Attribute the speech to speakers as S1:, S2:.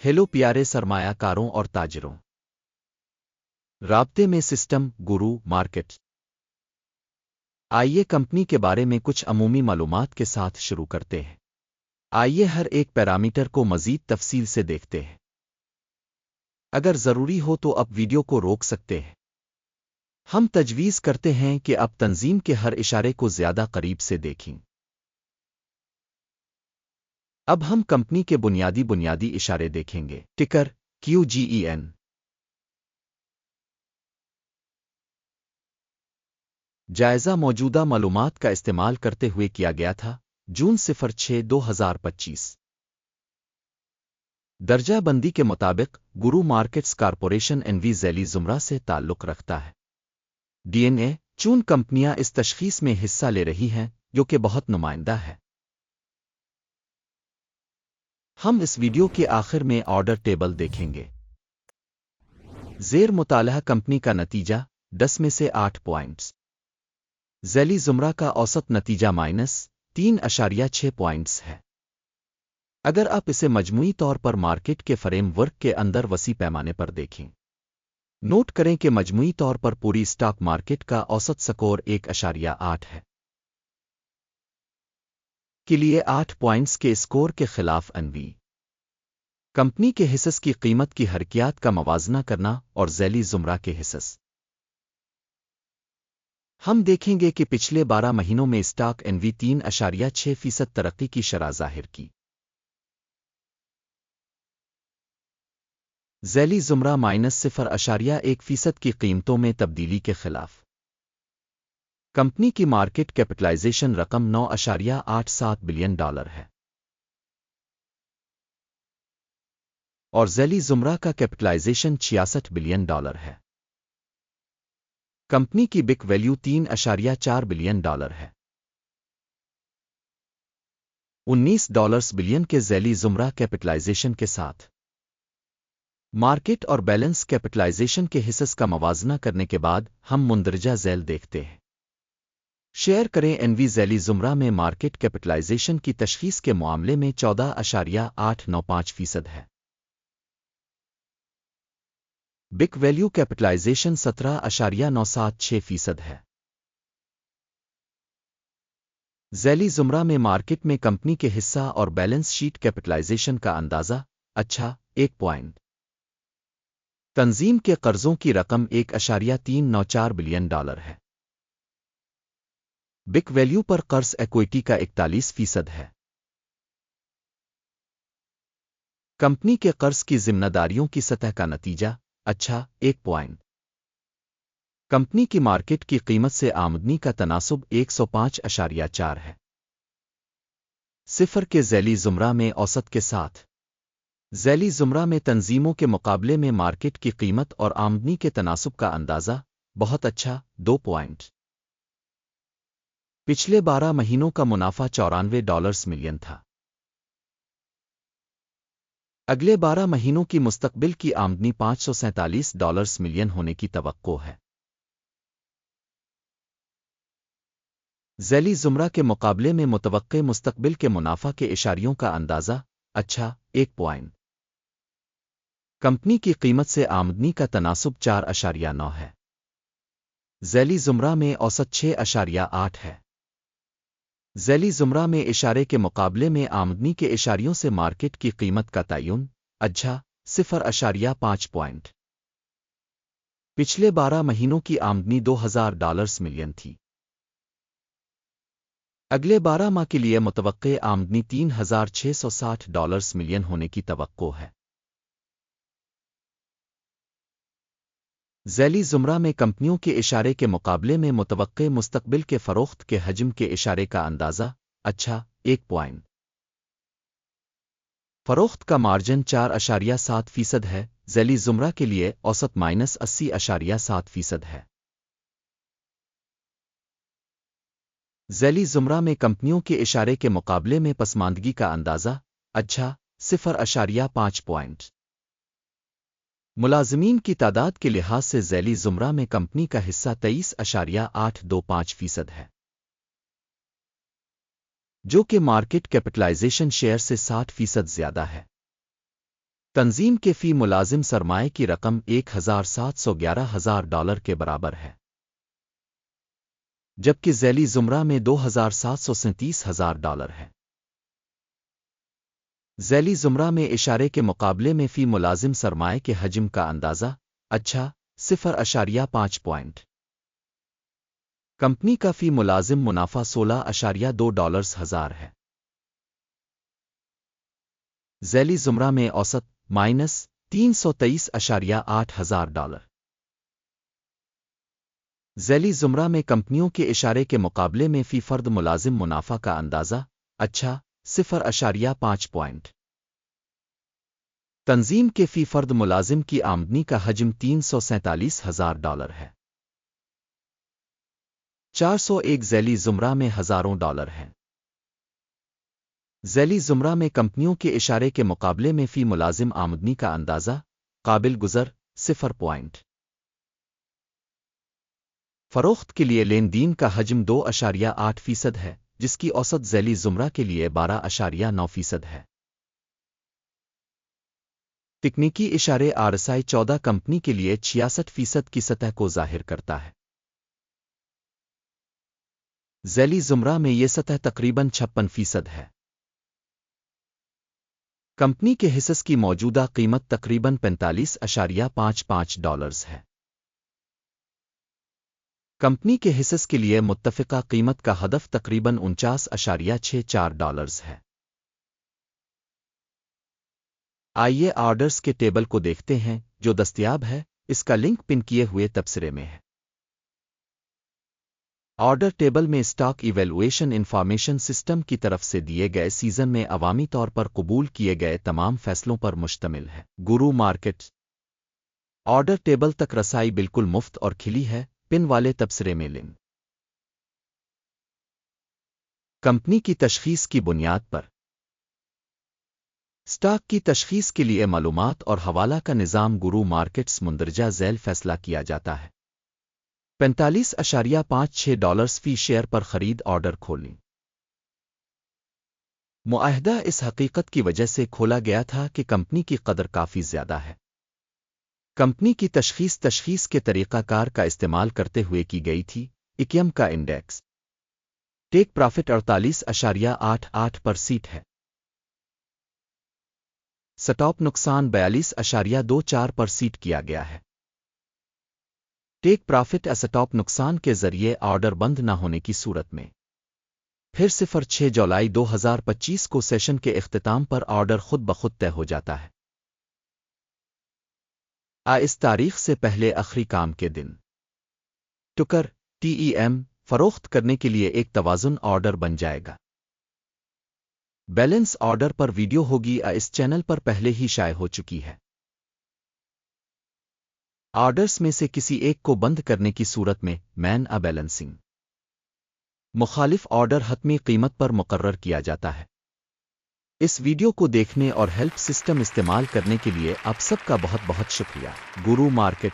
S1: Hello प्यारे सरमाया कारों और ताजरों। राब्ते में सिस्टम गुरु मार्केट। आइए कंपनी के बारे में कुछ अमूमी मालूमात के साथ शुरू करते हैं। आइए हर एक पैरामीटर को मजीद तफसील से देखते हैं। अगर ज़रूरी हो तो अब वीडियो को रोक सकते हैं। हम तजवीज़ करते हैं कि अब तंजीम के हर इशारे को ज़्यादा करीब से देखें। अब हम कंपनी के बुनियादी इशारे देखेंगे। टिकर QGEN। जायज़ा मौजूदा मालूमात का इस्तेमाल करते हुए किया गया था जून 06/2025। दर्जा बंदी के मुताबिक गुरु मार्केट्स कॉरपोरेशन एनवी ज़ैली ज़ुमरा से ताल्लुक़ रखता है। DNA चून कंपनियां इस तशख़ीस में हिस्सा ले रही हैं जो कि बहुत नुमाइंदा है। हम इस वीडियो के आखिर में ऑर्डर टेबल देखेंगे। ज़ेर मुतालहा कंपनी का नतीजा 10 में से 8 पॉइंट्स। ज़ैली ज़ुमरा का औसत नतीजा -3.6 पॉइंट्स है। अगर आप इसे मजमूई तौर पर मार्केट के फ्रेमवर्क के अंदर वसी पैमाने पर देखें, नोट करें कि मजमूई तौर पर पूरी स्टॉक मार्केट का औसत स्कोर 1.8 है। के लिए 8 पॉइंट्स के स्कोर के खिलाफ एनवी कंपनी के हिस्स की कीमत की हरकियात का मवाजना करना और ज़ैली ज़ुमरा के हिस्स। हम देखेंगे कि पिछले 12 महीनों में स्टॉक एनवी 3.6% तरक्की की शरह जाहिर की। ज़ैली ज़ुमरा -0.1% की कीमतों में तब्दीली के खिलाफ। कंपनी की मार्केट कैपिटलाइजेशन रकम $9.87 बिलियन है और ज़ैली ज़ुमरा का कैपिटलाइजेशन $66 बिलियन है। कंपनी की बिक वैल्यू $3.4 बिलियन है। $19 बिलियन के ज़ैली ज़ुमरा कैपिटलाइजेशन के साथ मार्केट और बैलेंस कैपिटलाइजेशन के हिस्स का मवाजना करने के बाद हम मुंदरजा ज़ैल देखते हैं। शेयर करें एनवी ज़ैली ज़ुमरा में मार्केट कैपिटलाइजेशन की तशख़ीस के मामले में 14.895% है। बिक वैल्यू कैपिटलाइजेशन 17.976% है। ज़ैली ज़ुमरा में मार्केट में कंपनी के हिस्सा और बैलेंस शीट कैपिटलाइजेशन का अंदाज़ा 1 पॉइंट। तंजीम के कर्जों की रकम $1.394 बिलियन है। बिक वैल्यू पर कर्ज इक्विटी का 41% है। कंपनी के कर्ज की जिम्मेदारियों की सतह का नतीजा 1 पॉइंट। कंपनी की मार्केट की कीमत से आमदनी का तनासुब 105.4 है। 0 के ज़ैली ज़ुमरा में औसत के साथ। ज़ैली ज़ुमरा में तंजीमों के मुकाबले में मार्केट की कीमत और आमदनी के तनासुब का अंदाज़ा बहुत अच्छा 2 पॉइंट। पिछले 12 महीनों का मुनाफा $94 मिलियन था। अगले 12 महीनों की मुस्तकबिल की आमदनी $547 मिलियन होने की तवक्को है। ज़ैली ज़ुमरा के मुकाबले में मुतवक्के मुस्तकबिल के मुनाफा के इशारियों का अंदाज़ा 1 पॉइंट। कंपनी की कीमत से आमदनी का तनासुब 4.9 है। ज़ैली ज़ुमरा में औसत 6.8 है। ज़ैली ज़ुमरा में इशारे के मुकाबले में आमदनी के इशारियों से मार्केट की कीमत का तयन 0.5 पॉइंट। पिछले 12 महीनों की आमदनी $2000 मिलियन थी। अगले 12 माह के लिए मुतवक्के आमदनी $3660 मिलियन होने की तवक्को है। ज़ैली ज़ुमरा में कंपनियों के इशारे के मुकाबले में मुतवक्के मुस्तकबिल के फ़रोख्त के हजम के इशारे का अंदाज़ा 1 पॉइंट। फ़रोख्त का मार्जिन 4.7% है। ज़ैली ज़ुमरा के लिए औसत -80.7% है। ज़ैली ज़ुमरा में कंपनियों के इशारे के मुकाबले में पसमानदगी का अंदाज़ा 0.5 पॉइंट। मुलाज़मीन की तादाद के लिहाज से ज़ैली ज़ुमरा में कंपनी का हिस्सा 23.825% है, जो कि मार्केट कैपिटलाइजेशन शेयर से 60% ज़्यादा है। تنظیم کے فی ملازم سرمایہ کی رقم $1,711,000 کے برابر ہے، جبکہ ذیلی زمرہ میں $2,737,000 ہے۔ ذیلی زمرہ میں اشارے کے مقابلے میں فی ملازم سرمایہ کے حجم کا اندازہ 0.5 پوائنٹ۔ کمپنی کا فی ملازم منافع $16.2 ہے۔ ذیلی زمرہ میں اوسط $323.8 ذیلی زمرہ میں کمپنیوں کے اشارے کے مقابلے میں فی فرد ملازم منافع کا اندازہ 0.5 پوائنٹ۔ تنظیم کے فی فرد ملازم کی آمدنی کا حجم $347,000 ہے۔ 401 ذیلی زمرہ میں ہزاروں ڈالر ہیں۔ ذیلی زمرہ میں کمپنیوں کے اشارے کے مقابلے میں فی ملازم آمدنی کا اندازہ قابل گزر 0 پوائنٹ۔ فروخت کے لیے لین دین کا حجم 2.8% ہے، جس کی اوسط ذیلی زمرہ کے لیے 12.9% ہے۔ تکنیکی اشارے RSI 14 کمپنی کے لیے 66% کی سطح کو ظاہر کرتا ہے۔ ذیلی زمرہ میں یہ سطح تقریباً 56% ہے۔ کمپنی کے حصص کی موجودہ قیمت تقریباً $45.55 ہے۔ کمپنی کے حصص کے لیے متفقہ قیمت کا ہدف تقریباً $49.64 ہے۔ آئیے آرڈرز کے ٹیبل کو دیکھتے ہیں جو دستیاب ہے، اس کا لنک پن کیے ہوئے تبصرے میں ہے۔ آرڈر ٹیبل میں اسٹاک ایویلویشن انفارمیشن سسٹم کی طرف سے دیے گئے سیزن میں عوامی طور پر قبول کیے گئے تمام فیصلوں پر مشتمل ہے۔ گرو مارکیٹ آرڈر ٹیبل تک رسائی بالکل مفت اور کھلی ہے، پن والے تبصرے میں لنک۔ کمپنی کی تشخیص کی بنیاد پر اسٹاک کی تشخیص کے لیے معلومات اور حوالہ کا نظام گرو مارکیٹس مندرجہ ذیل فیصلہ کیا جاتا ہے۔ $45.56 فی شیئر پر خرید آرڈر کھولیں۔ معاہدہ اس حقیقت کی وجہ سے کھولا گیا تھا کہ کمپنی کی قدر کافی زیادہ ہے۔ کمپنی کی تشخیص کے طریقہ کار کا استعمال کرتے ہوئے کی گئی تھی۔ اکیم کا انڈیکس ٹیک پرافٹ 48.88% ہے۔ سٹاپ نقصان 42.24% کیا گیا ہے۔ ٹیک پرافٹ اسٹاپ نقصان کے ذریعے آرڈر بند نہ ہونے کی صورت میں پھر 6 جولائی 2025 کو سیشن کے اختتام پر آرڈر خود بخود طے ہو جاتا ہے۔ اس تاریخ سے پہلے آخری کام کے دن ٹکر TEM فروخت کرنے کے لیے ایک توازن آرڈر بن جائے گا۔ بیلنس آرڈر پر ویڈیو ہوگی اس چینل پر پہلے ہی شائع ہو چکی ہے۔ آرڈرز میں سے کسی ایک کو بند کرنے کی صورت میں مین بیلنسنگ مخالف آرڈر حتمی قیمت پر مقرر کیا جاتا ہے۔ اس ویڈیو کو دیکھنے اور ہیلپ سسٹم استعمال کرنے کے لیے آپ سب کا بہت بہت شکریہ۔ گرو مارکیٹ